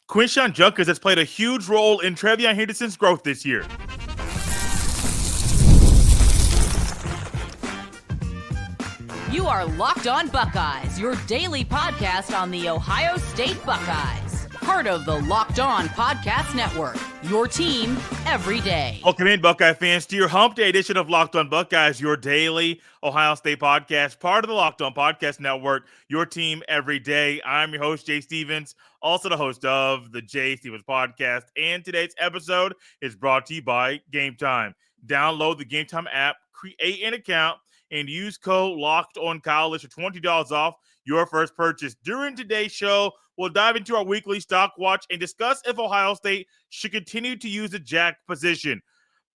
Quinshon Judkins has played a huge role in TreVeyon Henderson's growth this year. You are Locked On Buckeyes, your daily podcast on the Ohio State Buckeyes. Part of the Locked On Podcast Network, your team every day. Welcome in, Buckeye fans, to your Hump Day edition of Locked On Buckeyes, your daily Ohio State podcast, part of the Locked On Podcast Network, your team every day. I'm your host, Jay Stevens, also the host of the Jay Stevens Podcast, and today's episode is brought to you by Game Time. Download the Game Time app, create an account, and use code LOCKEDONCollege for $20 off your first purchase. During today's show, we'll dive into our weekly stock watch and discuss if Ohio State should continue to use the jack position.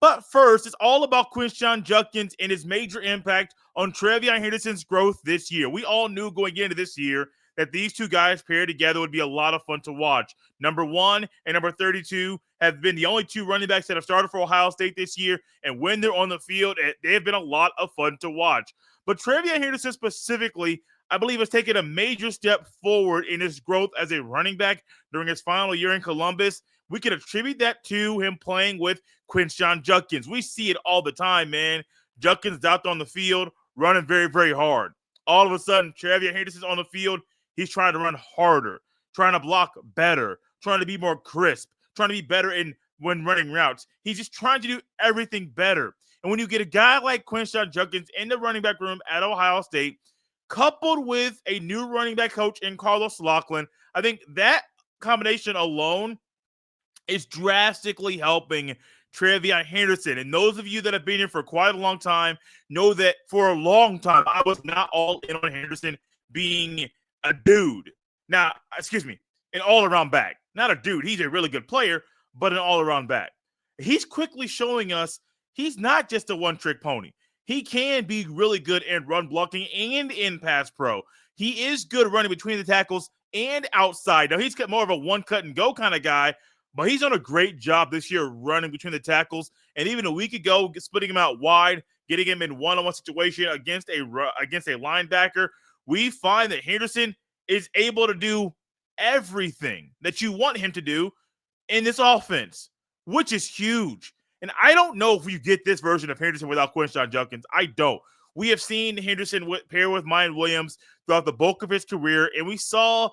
But first, it's all about Quinshon Judkins and his major impact on TreVeyon Henderson's growth this year. We all knew going into this year that these two guys paired together would be a lot of fun to watch. Number 1 and number 32 have been the only two running backs that have started for Ohio State this year, and when they're on the field, they have been a lot of fun to watch. But TreVeyon Henderson specifically, I believe, has taken a major step forward in his growth as a running back during his final year in Columbus. We can attribute that to him playing with Quinshon Judkins. We see it all the time, man. Judkins out on the field running very, very hard. All of a sudden, TreVeyon Henderson's on the field. He's trying to run harder, trying to block better, trying to be more crisp, trying to be better when running routes. He's just trying to do everything better. And when you get a guy like Quinshon Judkins in the running back room at Ohio State, coupled with a new running back coach in Carlos Lachlan, I think that combination alone is drastically helping TreVeyon Henderson. And those of you that have been here for quite a long time know that for a long time, I was not all in on Henderson being a dude. Now, an all-around back. Not a dude. He's a really good player, but an all-around back. He's quickly showing us he's not just a one-trick pony. He can be really good in run blocking and in pass pro. He is good running between the tackles and outside. Now, he's more of a one-cut-and-go kind of guy, but he's done a great job this year running between the tackles. And even a week ago, splitting him out wide, getting him in one-on-one situation against a linebacker, we find that Henderson is able to do everything that you want him to do in this offense, which is huge. And I don't know if you get this version of Henderson without Quinshon Judkins. I don't. We have seen Henderson pair with Mayan Williams throughout the bulk of his career, and we saw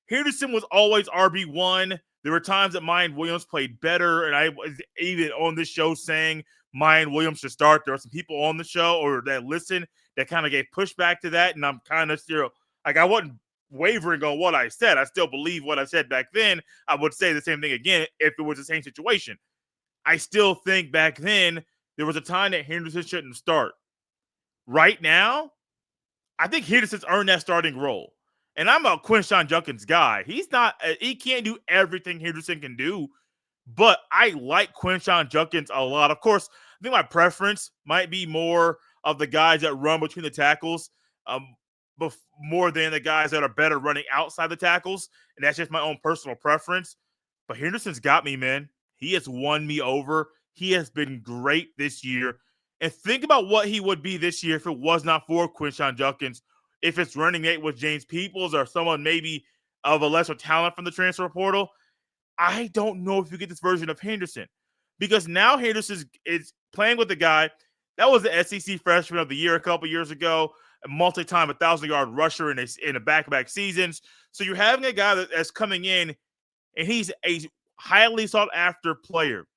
Henderson was always RB1. There were times that Mayan Williams played better, and I was even on this show saying Mayan Williams should start. There are some people on the show or that listen that kind of gave pushback to that, and I'm kind of still I wasn't wavering on what I said. I still believe what I said back then. I would say the same thing again if it was the same situation. I still think back then there was a time that Henderson shouldn't start. Right now, I think Henderson's earned that starting role. And I'm a Quinshon Judkins guy. He can't do everything Henderson can do, but I like Quinshon Judkins a lot. Of course, I think my preference might be more of the guys that run between the tackles, more than the guys that are better running outside the tackles. And that's just my own personal preference. But Henderson's got me, man. He has won me over. He has been great this year. And think about what he would be this year if it was not for Quinshon Judkins. If it's running mate with James Peoples or someone maybe of a lesser talent from the transfer portal, I don't know if you get this version of Henderson. Because now Henderson is playing with a guy that was the SEC Freshman of the Year a couple years ago, a multi-time 1,000-yard rusher in a back-to-back seasons. So you're having a guy that's coming in, and he's a highly sought-after player.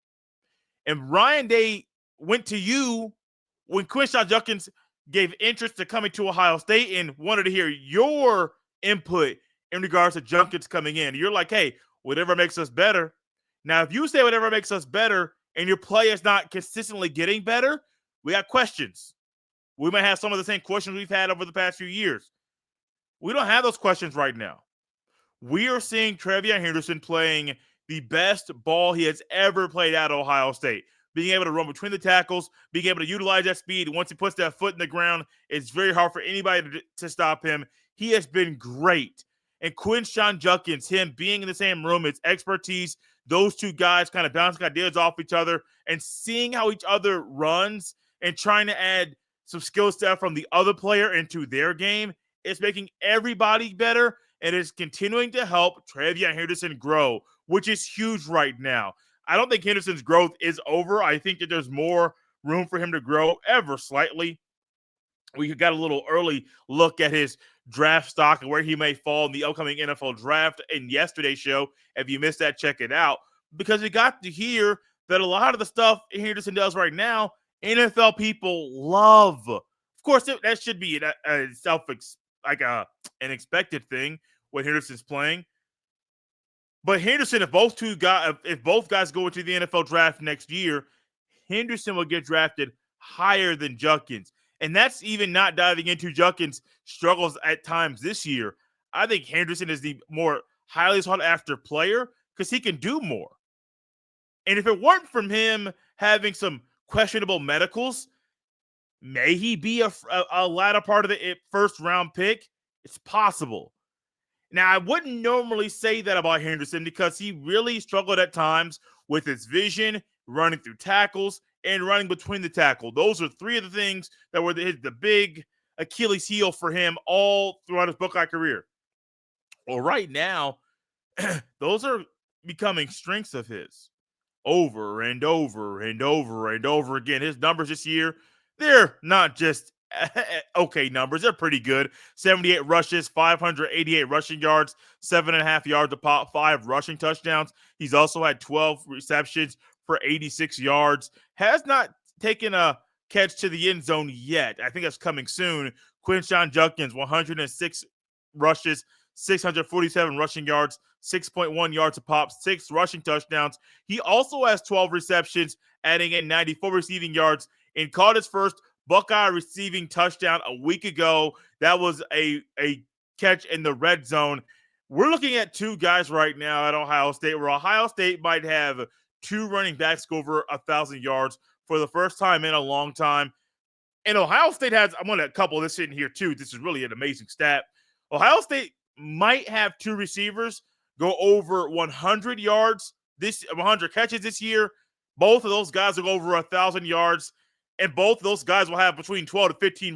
And Ryan Day went to you when Quinshon Judkins gave interest to coming to Ohio State and wanted to hear your input in regards to Judkins coming in. You're like, hey, whatever makes us better. Now, if you say whatever makes us better and your play is not consistently getting better, we got questions. We might have some of the same questions we've had over the past few years. We don't have those questions right now. We are seeing TreVeyon Henderson playing the best ball he has ever played at Ohio State. Being able to run between the tackles, being able to utilize that speed. Once he puts that foot in the ground, it's very hard for anybody to stop him. He has been great. And Quinshon Judkins, him being in the same room, his expertise, those two guys kind of bouncing ideas off each other and seeing how each other runs and trying to add some skill set from the other player into their game, it's making everybody better, and it's continuing to help TreVeyon Henderson grow, which is huge right now. I don't think Henderson's growth is over. I think that there's more room for him to grow ever slightly. We got a little early look at his draft stock and where he may fall in the upcoming NFL draft in yesterday's show. If you missed that, check it out. Because we got to hear that a lot of the stuff Henderson does right now, NFL people love. Of course, that should be an expected thing when Henderson's playing. But Henderson, if both guys go into the NFL draft next year, Henderson will get drafted higher than Judkins. And that's even not diving into Judkins' struggles at times this year. I think Henderson is the more highly sought after player because he can do more. And if it weren't from him having some questionable medicals, may he be a latter part of the first round pick? It's possible. Now, I wouldn't normally say that about Henderson because he really struggled at times with his vision, running through tackles, and running between the tackle. Those are three of the things that were the big Achilles heel for him all throughout his Buckeye career. Well, right now, those are becoming strengths of his over and over and over and over again. His numbers this year, they're not just okay numbers. They're pretty good. 78 rushes, 588 rushing yards, 7.5 yards a pop, 5 rushing touchdowns. He's also had 12 receptions for 86 yards. Has not taken a catch to the end zone yet. I think that's coming soon. Quinshon Judkins, 106 rushes, 647 rushing yards, 6.1 yards a pop, 6 rushing touchdowns. He also has 12 receptions, adding in 94 receiving yards, and caught his first Buckeye receiving touchdown a week ago. That was a catch in the red zone. We're looking at two guys right now at Ohio State where Ohio State might have 2 running backs go over 1,000 yards for the first time in a long time. And Ohio State has, I'm going to couple this in here too. This is really an amazing stat. Ohio State might have 2 receivers go over 100 yards, 100 catches this year. Both of those guys will go over 1,000 yards, and both of those guys will have between 12 to 15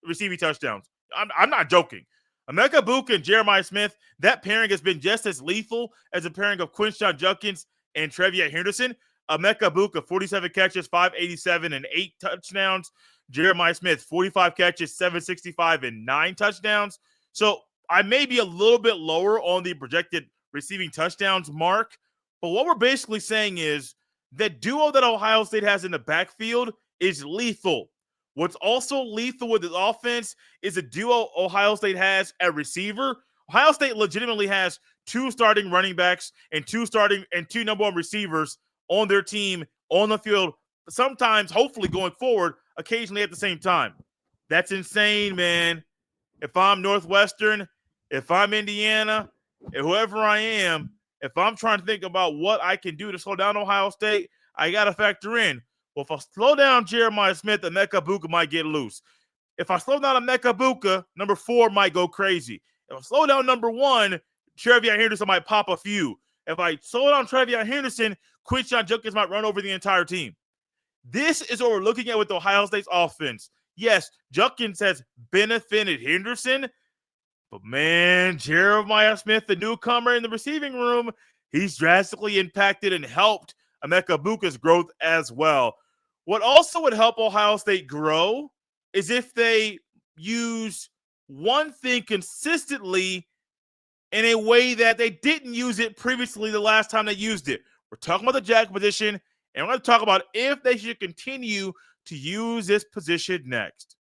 receiving touchdowns. I'm not joking. Emeka Egbuka and Jeremiah Smith, that pairing has been just as lethal as the pairing of Quinshon Judkins and TreVeyon Henderson. Emeka Egbuka, 47 catches, 587, and 8 touchdowns. Jeremiah Smith, 45 catches, 765, and 9 touchdowns. So I may be a little bit lower on the projected receiving touchdowns mark, but what we're basically saying is the duo that Ohio State has in the backfield is lethal. What's also lethal with this offense is a duo Ohio State has at receiver. Ohio State legitimately has 2 starting running backs and 2 number 1 receivers on their team on the field, sometimes, hopefully going forward, occasionally at the same time. That's insane, man. If I'm Northwestern, if I'm Indiana, and whoever I am, if I'm trying to think about what I can do to slow down Ohio State, I got to factor in, well, if I slow down Jeremiah Smith, Emeka Egbuka might get loose. If I slow down Emeka Egbuka, number 4 might go crazy. If I slow down number 1, TreVeyon Henderson might pop a few. If I slow down TreVeyon Henderson, Quinshon Judkins might run over the entire team. This is what we're looking at with Ohio State's offense. Yes, Judkins has benefited Henderson, but man, Jeremiah Smith, the newcomer in the receiving room, he's drastically impacted and helped Emeka Egbuka's growth as well. What also would help Ohio State grow is if they use one thing consistently in a way that they didn't use it previously the last time they used it. We're talking about the jack position, and we're going to talk about if they should continue to use this position next.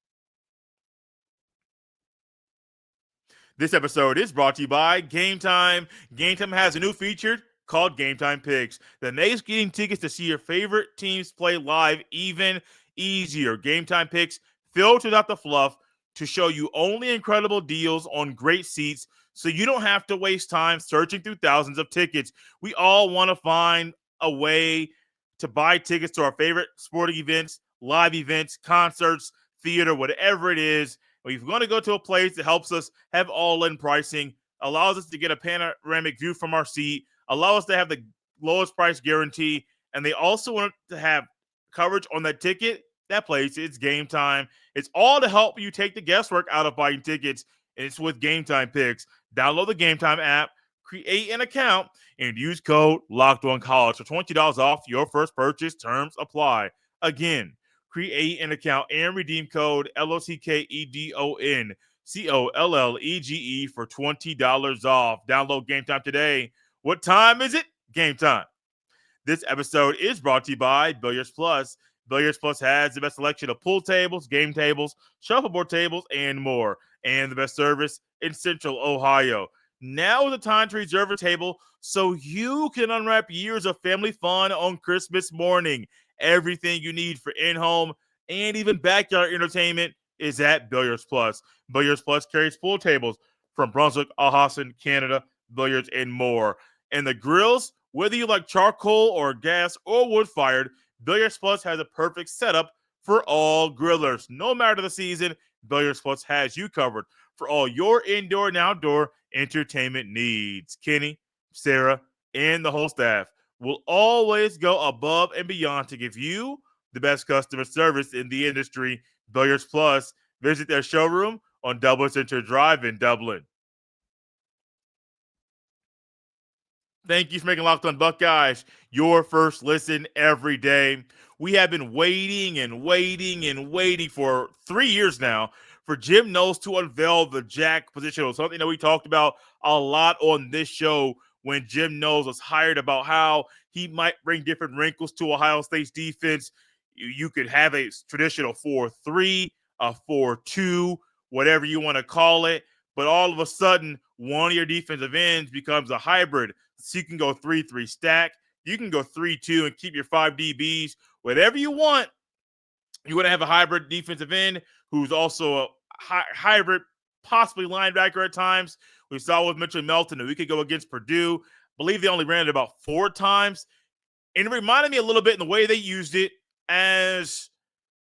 This episode is brought to you by Game Time. Game Time has a new feature called Game Time Picks that makes getting tickets to see your favorite teams play live even easier. Game Time Picks filters out the fluff to show you only incredible deals on great seats so you don't have to waste time searching through thousands of tickets. We all want to find a way to buy tickets to our favorite sporting events, live events, concerts, theater, whatever it is. If you're going to go to a place that helps us have all-in pricing, allows us to get a panoramic view from our seat, allow us to have the lowest price guarantee, and they also want to have coverage on that ticket, that place, it's Game Time. It's all to help you take the guesswork out of buying tickets, and it's with Game Time Picks. Download the Game Time app, create an account and use code LOCKEDONCollege for $20 off your first purchase. Terms apply. Again, create an account and redeem code LOCKEDONCOLLEGE for $20 off. Download Game Time today. What time is it? Game time. This episode is brought to you by Billiards Plus. Billiards Plus has the best selection of pool tables, game tables, shuffleboard tables, and more. And the best service in Central Ohio. Now is the time to reserve a table so you can unwrap years of family fun on Christmas morning. Everything you need for in-home and even backyard entertainment is at Billiards Plus. Billiards Plus carries pool tables from Brunswick, Alhassan, Canada, billiards, and more. And the grills, whether you like charcoal or gas or wood-fired, Billiards Plus has a perfect setup for all grillers. No matter the season, Billiards Plus has you covered for all your indoor and outdoor entertainment needs. Kenny, Sarah, and the whole staff will always go above and beyond to give you the best customer service in the industry. Billiards Plus. Visit their showroom on Dublin Center Drive in Dublin. Thank you for making Locked On Buckeyes your first listen every day. We have been waiting for 3 years now for Jim Knowles to unveil the jack position. It was something that we talked about a lot on this show when Jim Knowles was hired, about how he might bring different wrinkles to Ohio State's defense. You could have a traditional 4-3, a 4-2, whatever you want to call it. But all of a sudden, one of your defensive ends becomes a hybrid. So you can go 3-3 stack. You can go 3-2 and keep your 5 DBs. Whatever you want. You want to have a hybrid defensive end who's also a hybrid, possibly linebacker at times. We saw with Mitchell Melton that we could go against Purdue. I believe they only ran it about 4 times. And it reminded me a little bit in the way they used it as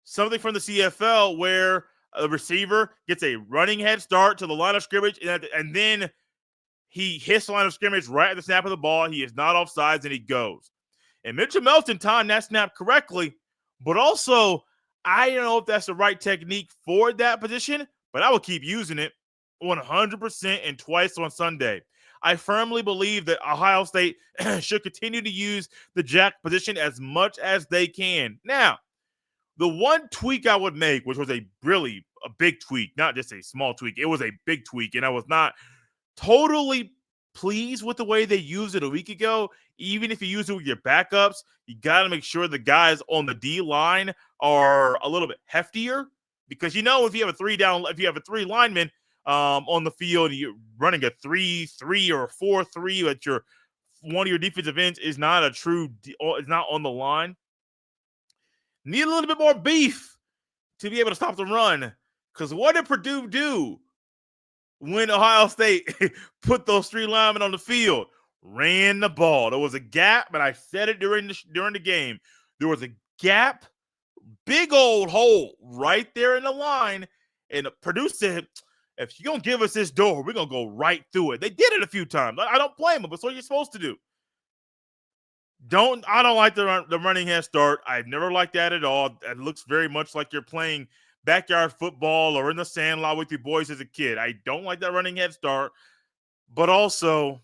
something from the CFL where a receiver gets a running head start to the line of scrimmage, and then he hits the line of scrimmage right at the snap of the ball. He is not offsides, and he goes. And Mitchell Melton timed that snap correctly, but also I don't know if that's the right technique for that position, but I will keep using it 100% and twice on Sunday. I firmly believe that Ohio State should continue to use the jack position as much as they can. Now, the one tweak I would make, which was a big tweak, not just a small tweak, it was a big tweak, and I was not totally pleased with the way they used it a week ago. Even if you use it with your backups, you got to make sure the guys on the D line are a little bit heftier, because if you have a 3 linemen on the field, and you're running a 3-3 or a 4-3, but one of your defensive ends is not is not on the line. Need a little bit more beef to be able to stop the run. Because what did Purdue do when Ohio State put those 3 linemen on the field? Ran the ball. There was a gap, and I said it during the game. There was a gap, big old hole right there in the line, and Purdue said, if you're going to give us this door, we're going to go right through it. They did it a few times. I don't blame them, but it's what you're supposed to do. I don't like the running head start. I've never liked that at all. It looks very much like you're playing backyard football or in the sandlot with your boys as a kid. I don't like that running head start, but also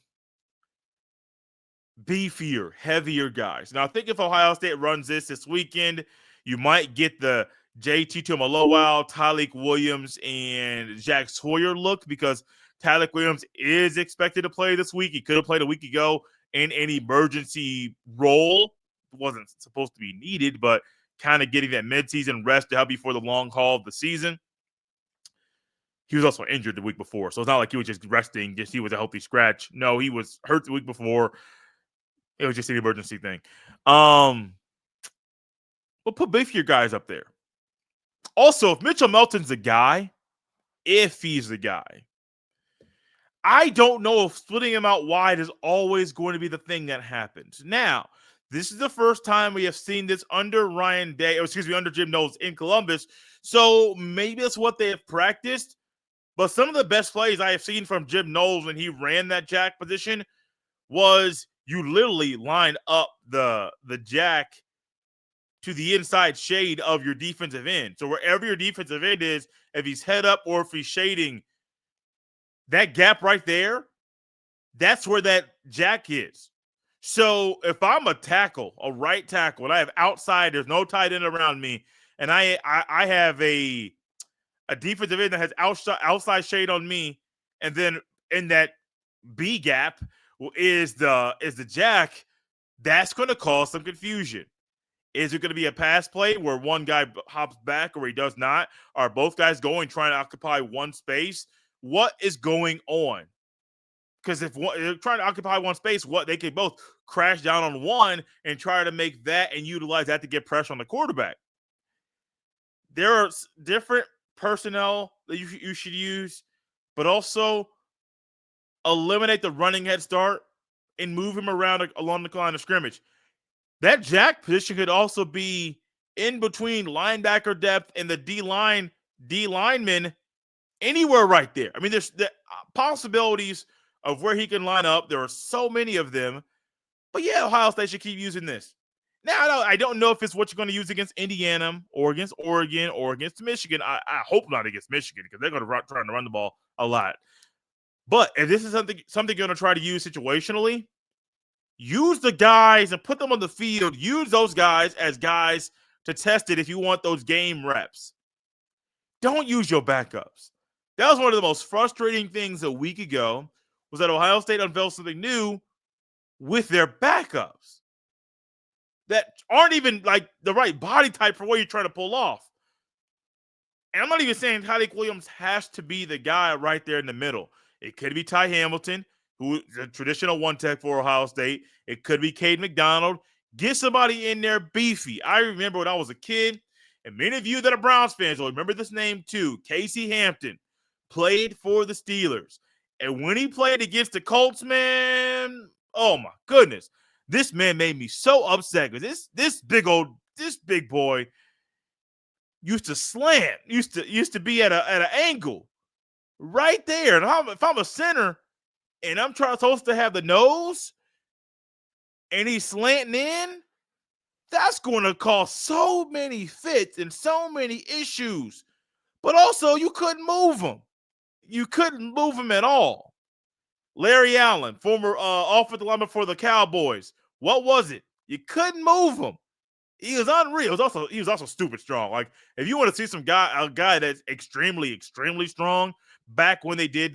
beefier, heavier guys. Now, I think if Ohio State runs this weekend, you might get the JT Tuimoloau, Tyleik Williams, and Jack Sawyer look, because Tyleik Williams is expected to play this week. He could have played a week ago in an emergency role. It wasn't supposed to be needed, but kind of getting that midseason rest to help before the long haul of the season. He was also injured the week before, so it's not like he was just resting, just he was a healthy scratch. No, he was hurt the week before. It was just an emergency thing. We'll put beefier guys up there. Also, if Mitchell Melton's the guy, if he's the guy, I don't know if splitting him out wide is always going to be the thing that happens. Now, this is the first time we have seen this under under Jim Knowles in Columbus. So maybe that's what they have practiced. But some of the best plays I have seen from Jim Knowles when he ran that jack position was you literally line up the jack to the inside shade of your defensive end. So wherever your defensive end is, if he's head up or if he's shading, that gap right there That's where that jack is. So if I'm a tackle, a right tackle, and I have outside, there's no tight end around me, and I have a defensive end that has outside shade on me, and then in that B gap is the jack. That's going to cause some confusion. Is it going to be a pass play where one guy hops back or he does not? Are both guys going trying to occupy one space? What is going on? Because if they're trying to occupy one space, what they could both crash down on one and try to make that and utilize that to get pressure on the quarterback. There are different personnel that you should use, but also eliminate the running head start and move him around along the line of scrimmage. That jack position could also be in between linebacker depth and the D lineman, anywhere right there. I mean, there's the possibilities of where he can line up. There are so many of them. But yeah, Ohio State should keep using this. Now, I don't know if it's what you're going to use against Indiana or against Oregon or against Michigan. I hope not against Michigan because they're going to try to run the ball a lot. But if this is something you're going to try to use situationally, use the guys and put them on the field. Use those guys as guys to test it if you want those game reps. Don't use your backups. That was one of the most frustrating things a week ago was that Ohio State unveiled something new with their backups that aren't even like the right body type for what you're trying to pull off. And I'm not even saying Tyleik Williams has to be the guy right there in the middle. It could be Ty Hamilton, who is a traditional one-tech for Ohio State. It could be Cade McDonald. Get somebody in there beefy. I remember when I was a kid, and many of you that are Browns fans will remember this name too. Casey Hampton played for the Steelers. And when he played against the Colts, man, oh my goodness. This man made me so upset because this big boy used to slant, used to be at an angle right there. And if I'm a center and I'm supposed to have the nose and he's slanting in, that's going to cause so many fits and so many issues. But also, you couldn't move him. You couldn't move him at all. Larry Allen, former offensive lineman for the Cowboys. What was it? You couldn't move him. He was unreal. He was also stupid strong. Like, if you want to see a guy that's extremely, extremely strong, back when they did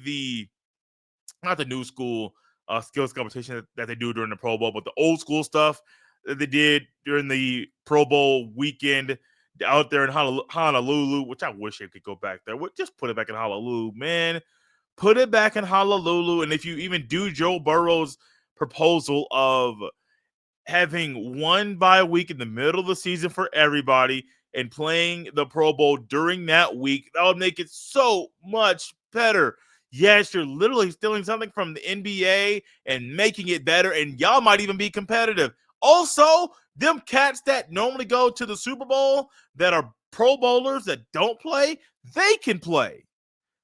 not the new school skills competition that they do during the Pro Bowl, but the old school stuff that they did during the Pro Bowl weekend out there in Honolulu, which I wish they could go back there. Just put it back in Honolulu, man. Put it back in Honolulu. And if you even do Joe Burrow's proposal of having one bye week in the middle of the season for everybody and playing the Pro Bowl during that week, that would make it so much better. Yes, you're literally stealing something from the NBA and making it better, and y'all might even be competitive. Also, them cats that normally go to the Super Bowl that are Pro Bowlers that don't play, they can play.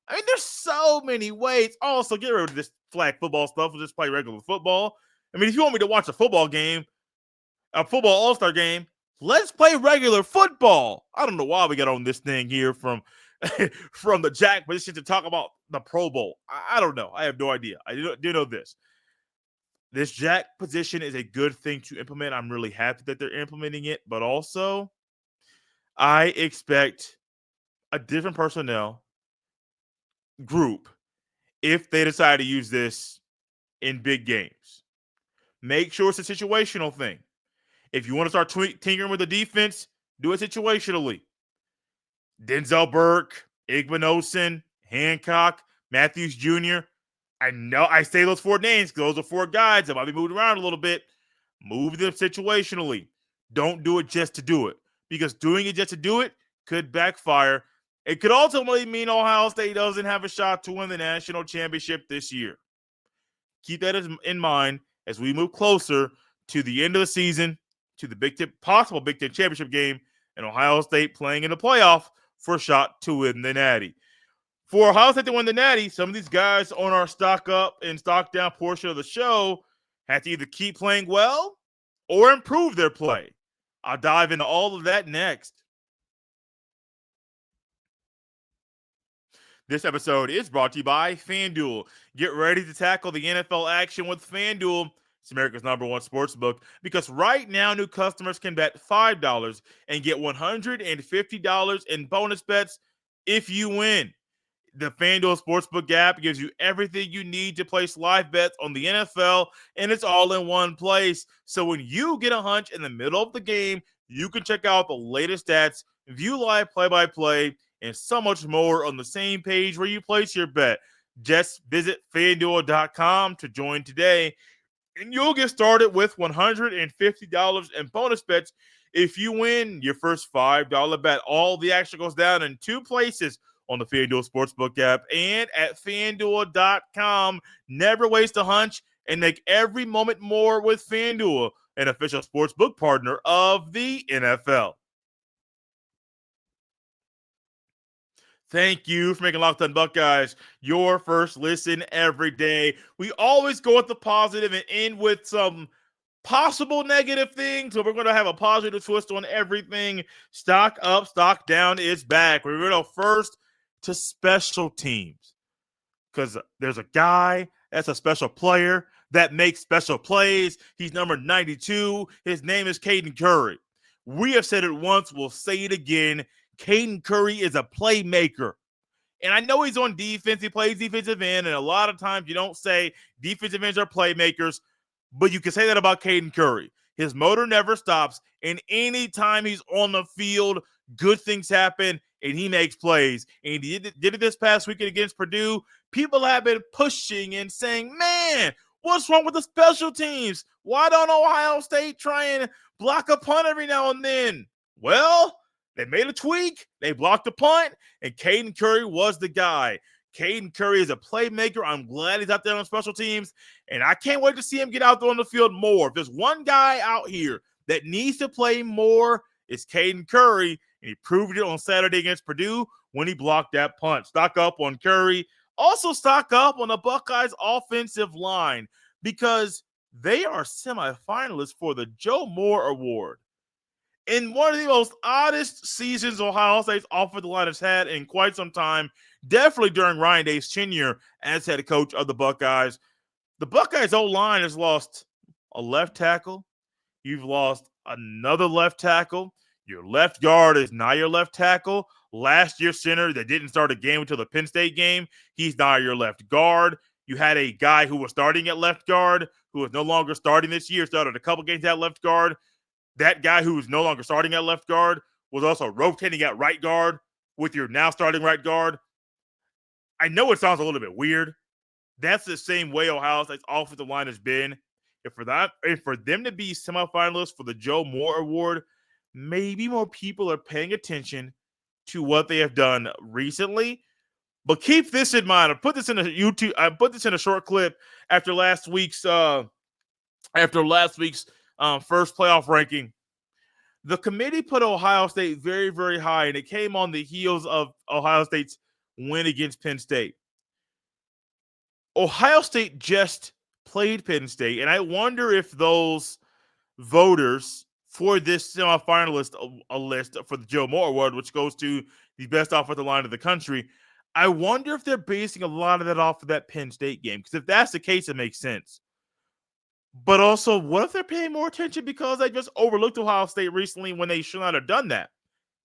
I mean, there's so many ways. Also, get rid of this flag football stuff. We'll just play regular football. I mean, if you want me to watch a football game, a football all-star game, let's play regular football. I don't know why we got on this thing here from the jack position to talk about the Pro Bowl. I don't know. I have no idea. I do know this. This jack position is a good thing to implement. I'm really happy that they're implementing it, but also I expect a different personnel group if they decide to use this in big games. Make sure it's a situational thing. If you want to start tinkering with the defense, do it situationally. Denzel Burke, Igbenogson, Hancock, Matthews Jr. I know I say those four names because those are four guys that might be moved around a little bit. Move them situationally. Don't do it just to do it, because doing it just to do it could backfire. It could ultimately mean Ohio State doesn't have a shot to win the national championship this year. Keep that in mind as we move closer to the end of the season, to the possible Big Ten championship game, and Ohio State playing in the playoff for a shot to win the Natty. For Ohio State to win the Natty, some of these guys on our stock up and stock down portion of the show have to either keep playing well or improve their play. I'll dive into all of that next. This episode is brought to you by FanDuel. Get ready to tackle the NFL action with FanDuel. It's America's #1 sportsbook because right now new customers can bet $5 and get $150 in bonus bets if you win. The FanDuel Sportsbook app gives you everything you need to place live bets on the NFL, and it's all in one place. So when you get a hunch in the middle of the game, you can check out the latest stats, view live play-by-play, and so much more on the same page where you place your bet. Just visit FanDuel.com to join today, and you'll get started with $150 in bonus bets if you win your first $5 bet. All the action goes down in two places, on the FanDuel Sportsbook app and at FanDuel.com. Never waste a hunch and make every moment more with FanDuel, an official sportsbook partner of the NFL. Thank you for making Locked On Buckeyes your first listen every day. We always go with the positive and end with some possible negative things. So we're going to have a positive twist on everything. Stock up, stock down is back. We're going to first to special teams, because there's a guy that's a special player that makes special plays. He's number 92. His name is Caden Curry. We have said it once. We'll say it again. Caden Curry is a playmaker. And I know he's on defense. He plays defensive end. And a lot of times you don't say defensive ends are playmakers, but you can say that about Caden Curry. His motor never stops. And anytime he's on the field, good things happen, and he makes plays. And he did it this past weekend against Purdue. People have been pushing and saying, man, what's wrong with the special teams? Why don't Ohio State try and block a punt every now and then? Well, they made a tweak. They blocked a punt, and Caden Curry was the guy. Caden Curry is a playmaker. I'm glad he's out there on special teams, and I can't wait to see him get out there on the field more. If there's one guy out here that needs to play more, it's Caden Curry, and he proved it on Saturday against Purdue when he blocked that punt. Stock up on Curry. Also stock up on the Buckeyes offensive line, because they are semifinalists for the Joe Moore Award. In one of the most oddest seasons Ohio State's offensive line has had in quite some time, definitely during Ryan Day's tenure as head coach of the Buckeyes. The Buckeyes O-line has lost a left tackle. You've lost another left tackle. Your left guard is now your left tackle. Last year's center that didn't start a game until the Penn State game, he's now your left guard. You had a guy who was starting at left guard who is no longer starting this year, started a couple games at left guard. That guy who is no longer starting at left guard was also rotating at right guard with your now starting right guard. I know it sounds a little bit weird. That's the same way Ohio State's offensive line has been. If for them to be semifinalists for the Joe Moore Award, maybe more people are paying attention to what they have done recently. But keep this in mind. I put this in a short clip after last week's first playoff ranking. The committee put Ohio State very, very high, and it came on the heels of Ohio State's win against Penn State. Ohio State just played Penn State, and I wonder if those voters for this semifinalist list for the Joe Moore Award, which goes to the best offensive line of the country, I wonder if they're basing a lot of that off of that Penn State game. Because if that's the case, it makes sense. But also, what if they're paying more attention because they just overlooked Ohio State recently when they should not have done that?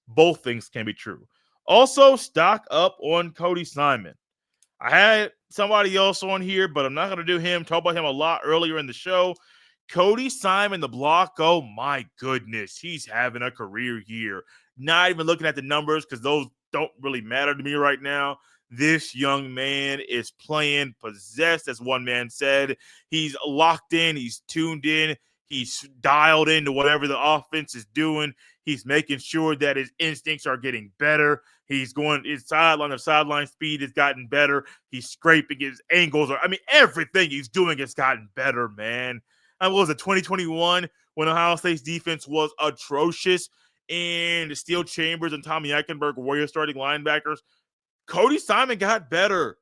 Both things can be true. Also, stock up on Cody Simon. I had somebody else on here, but I'm not going to do him. Talk about him a lot earlier in the show. Cody Simon, the block, oh my goodness, he's having a career year. Not even looking at the numbers because those don't really matter to me right now. This young man is playing possessed, as one man said. He's locked in. He's tuned in. He's dialed into whatever the offense is doing. He's making sure that his instincts are getting better. He's going his sideline speed has gotten better. He's scraping his angles. Everything he's doing has gotten better, man. What was it, 2021 when Ohio State's defense was atrocious and Steel Chambers and Tommy Eichenberg were your starting linebackers? Cody Simon got better.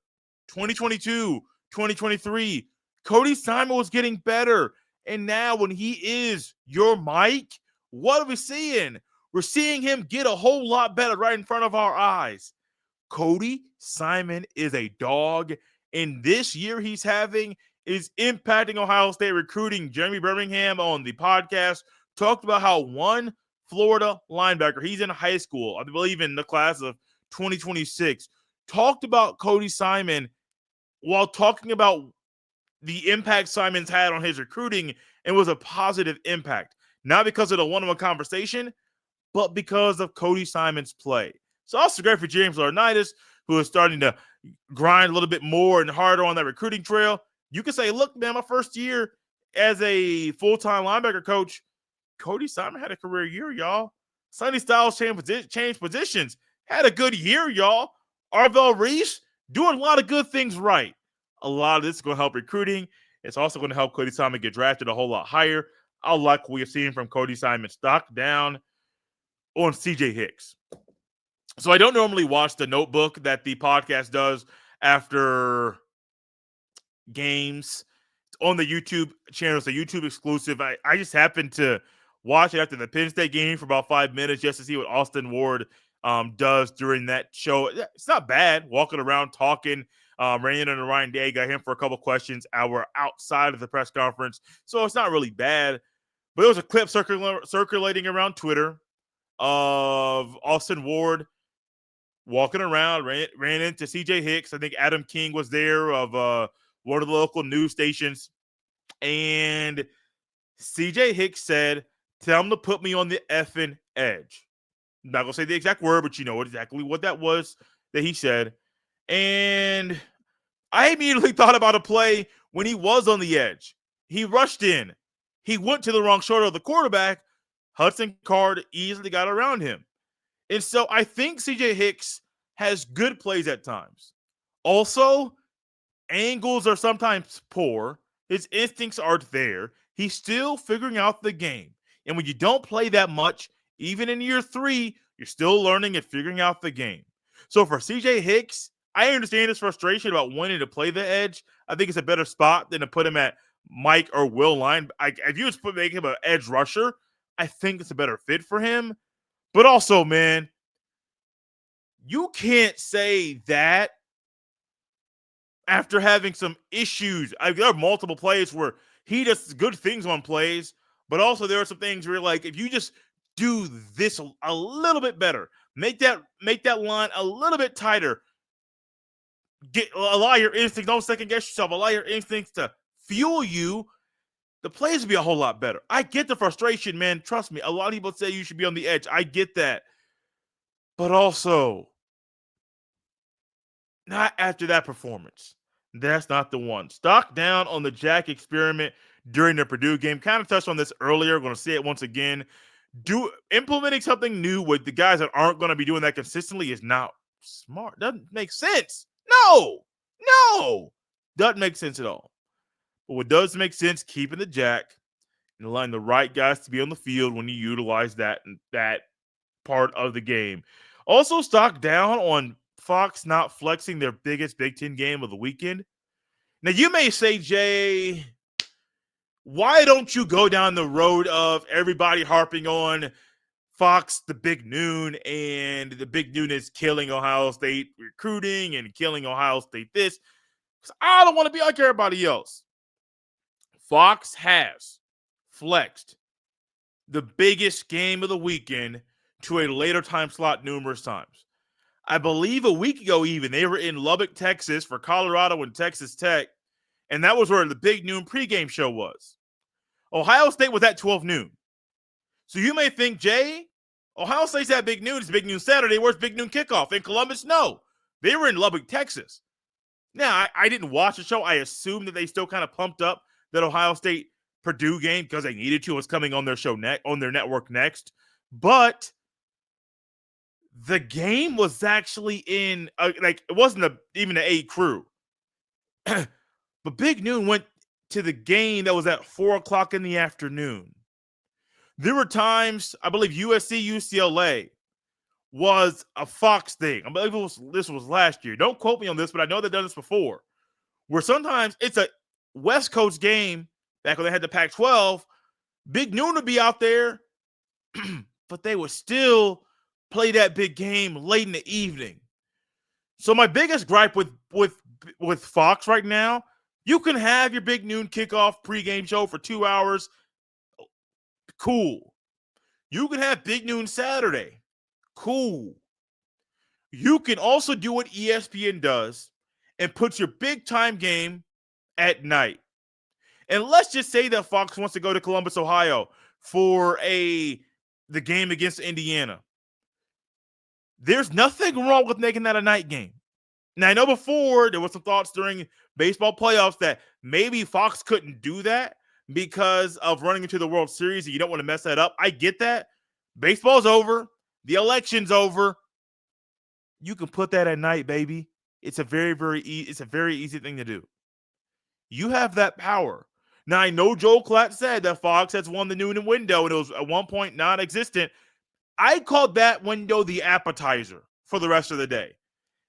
2022, 2023. Cody Simon was getting better. And now when he is your Mike, what are we seeing? We're seeing him get a whole lot better right in front of our eyes. Cody Simon is a dog, and this year he's having is impacting Ohio State recruiting. Jeremy Birmingham on the podcast talked about how one Florida linebacker, he's in high school, I believe in the class of 2026, talked about Cody Simon while talking about the impact Simon's had on his recruiting, and was a positive impact. Not because of the one-on-one conversation, but because of Cody Simon's play. So also great for James Laurinaitis, who is starting to grind a little bit more and harder on that recruiting trail. You can say, look, man, my first year as a full-time linebacker coach, Cody Simon had a career year, y'all. Sonny Styles changed positions. Had a good year, y'all. Arvell Reese doing a lot of good things right. A lot of this is going to help recruiting. It's also going to help Cody Simon get drafted a whole lot higher. I like what we've seen from Cody Simon. Stock down on CJ Hicks. So I don't normally watch the notebook that the podcast does after games. It's on the YouTube channel. It's a YouTube exclusive. I just happened to watch it after the Penn State game for about 5 minutes just to see what Austin Ward does during that show. It's not bad. Walking around, talking. Ran into Ryan Day, got him for a couple questions. Hour outside of the press conference. So it's not really bad. But there was a clip circulating around Twitter of Austin Ward walking around, ran into CJ Hicks. I think Adam King was there of one of the local news stations. And CJ Hicks said, tell him to put me on the effing edge. I'm not going to say the exact word, but you know exactly what that was that he said. And I immediately thought about a play when he was on the edge. He rushed in. He went to the wrong shoulder of the quarterback. Hudson Card easily got around him. And so I think CJ Hicks has good plays at times. Also, angles are sometimes poor. His instincts aren't there. He's still figuring out the game. And when you don't play that much, even in year 3, you're still learning and figuring out the game. So for CJ Hicks, I understand his frustration about wanting to play the edge. I think it's a better spot than to put him at Mike or Will line. If you just make him an edge rusher, I think it's a better fit for him. But also, man, you can't say that after having some issues. There are multiple plays where he does good things on plays, but also there are some things where, like, if you just do this a little bit better, make that line a little bit tighter, allow your instincts, don't second guess yourself, allow your instincts to fuel you, the plays will be a whole lot better. I get the frustration, man. Trust me. A lot of people say you should be on the edge. I get that. But also, not after that performance. That's not the one. Stock down on the Jack experiment during the Purdue game. Kind of touched on this earlier. Going to say it once again. Implementing something new with the guys that aren't going to be doing that consistently is not smart. Doesn't make sense. No. Doesn't make sense at all. But what does make sense, keeping the Jack and allowing the right guys to be on the field when you utilize that part of the game. Also, stock down on Fox not flexing their biggest Big Ten game of the weekend. Now, you may say, Jay, why don't you go down the road of everybody harping on Fox, the big noon, and the big noon is killing Ohio State recruiting and killing Ohio State this? Because I don't want to be like everybody else. Fox has flexed the biggest game of the weekend to a later time slot numerous times. I believe a week ago even, they were in Lubbock, Texas for Colorado and Texas Tech, and that was where the big noon pregame show was. Ohio State was at 12 noon. So you may think, Jay, Ohio State's at big noon. It's big noon Saturday. Where's big noon kickoff? In Columbus? No. They were in Lubbock, Texas. Now, I didn't watch the show. I assume that they still kind of pumped up that Ohio State Purdue game because they needed to. It was coming on their show on their network next. But the game was actually in it wasn't even an A crew. But Big Noon went to the game that was at 4:00 in the afternoon. There were times, I believe USC UCLA was a Fox thing. I believe this was last year. Don't quote me on this, but I know they've done this before. Where sometimes it's a West Coast game, back when they had the Pac-12, Big Noon would be out there, but they would still play that big game late in the evening. So my biggest gripe with Fox right now, you can have your big noon kickoff pregame show for 2 hours. Cool. You can have big noon Saturday. Cool. You can also do what ESPN does and put your big time game at night. And let's just say that Fox wants to go to Columbus, Ohio for the game against Indiana. There's nothing wrong with making that a night game. Now, I know before there was some thoughts during baseball playoffs that maybe Fox couldn't do that because of running into the World Series and you don't want to mess that up. I get that. Baseball's over. The election's over. You can put that at night, baby. It's a very easy thing to do. You have that power. Now, I know Joel Klatt said that Fox has won the noon window and it was at one point non-existent. I called that window the appetizer for the rest of the day.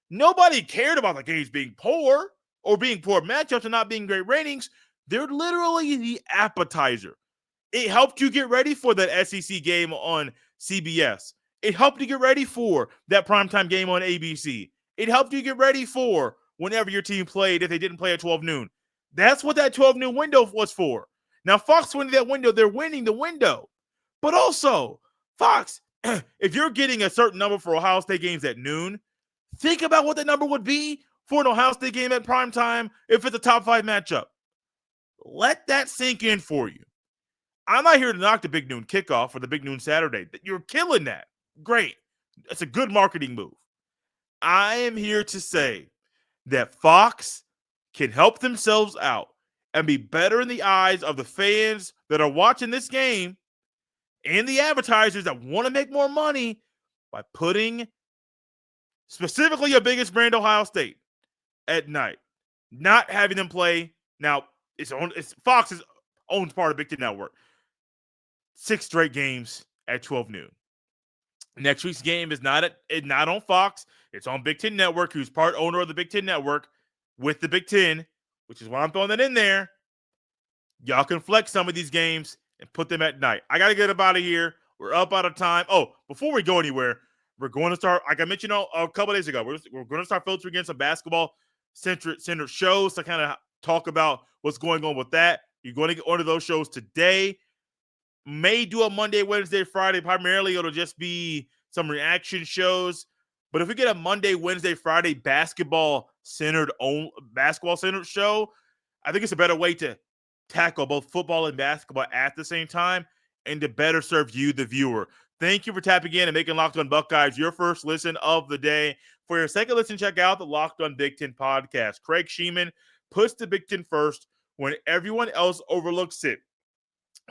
Nobody cared about the games being poor or being poor matchups and not being great ratings. They're literally the appetizer. It helped you get ready for that SEC game on CBS. It helped you get ready for that primetime game on ABC. It helped you get ready for whenever your team played if they didn't play at 12 noon. That's what that 12 noon window was for. Now, Fox winning that window, they're winning the window. But also, Fox, if you're getting a certain number for Ohio State games at noon, think about what that number would be for an Ohio State game at primetime if it's a top 5 matchup. Let that sink in for you. I'm not here to knock the big noon kickoff or the big noon Saturday. You're killing that. Great. It's a good marketing move. I am here to say that Fox can help themselves out and be better in the eyes of the fans that are watching this game and the advertisers that want to make more money by putting specifically your biggest brand, Ohio State, at night. Not having them play. Now, Fox owns part of Big Ten Network. 6 straight games at 12 noon. Next week's game is not on Fox. It's on Big Ten Network, who's part owner of the Big Ten Network with the Big Ten, which is why I'm throwing that in there. Y'all can flex some of these games and put them at night. I got to get up out of here. We're up out of time. Oh, before we go anywhere, we're going to start, like I mentioned a couple days ago, we're going to start filtering in some basketball-centered shows to kind of talk about what's going on with that. You're going to get one of those shows today. May do a Monday, Wednesday, Friday. Primarily, it'll just be some reaction shows. But if we get a Monday, Wednesday, Friday basketball-centered show, I think it's a better way to tackle both football and basketball at the same time and to better serve you, the viewer. Thank you for tapping in and making Locked On Buckeyes your first listen of the day. For your second listen, check out the Locked On Big Ten podcast. Craig Sheeman puts the Big Ten first when everyone else overlooks it.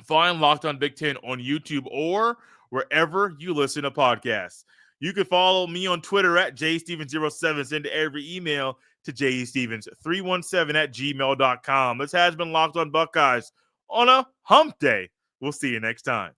Find Locked On Big Ten on YouTube or wherever you listen to podcasts. You can follow me on Twitter at jstevens07. Send every email to jstevens317@gmail.com. This has been Locked On Buckeyes on a hump day. We'll see you next time.